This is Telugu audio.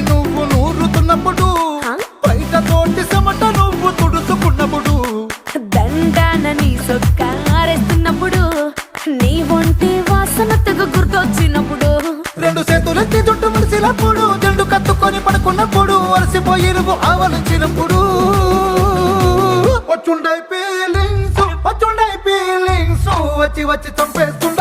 నువ్వు నూరుతున్నప్పుడు, బయట తోటి చెమట నువ్వు తుడుచుకున్నప్పుడు, దండాన నీ సొక్కారేస్తున్నప్పుడు, నీ ఒంటి వాసన తెగ గుర్తొచ్చినప్పుడు, రెండు చేతులెత్తి జుట్టు ముడిసినప్పుడు, జండు కత్తుకొని పడుకున్నప్పుడు, అలసిపోయి నువ్వు ఆవలించినప్పుడు, వచ్చుండై ఫీలింగ్స్ వచ్చి వచ్చి చంపేస్తు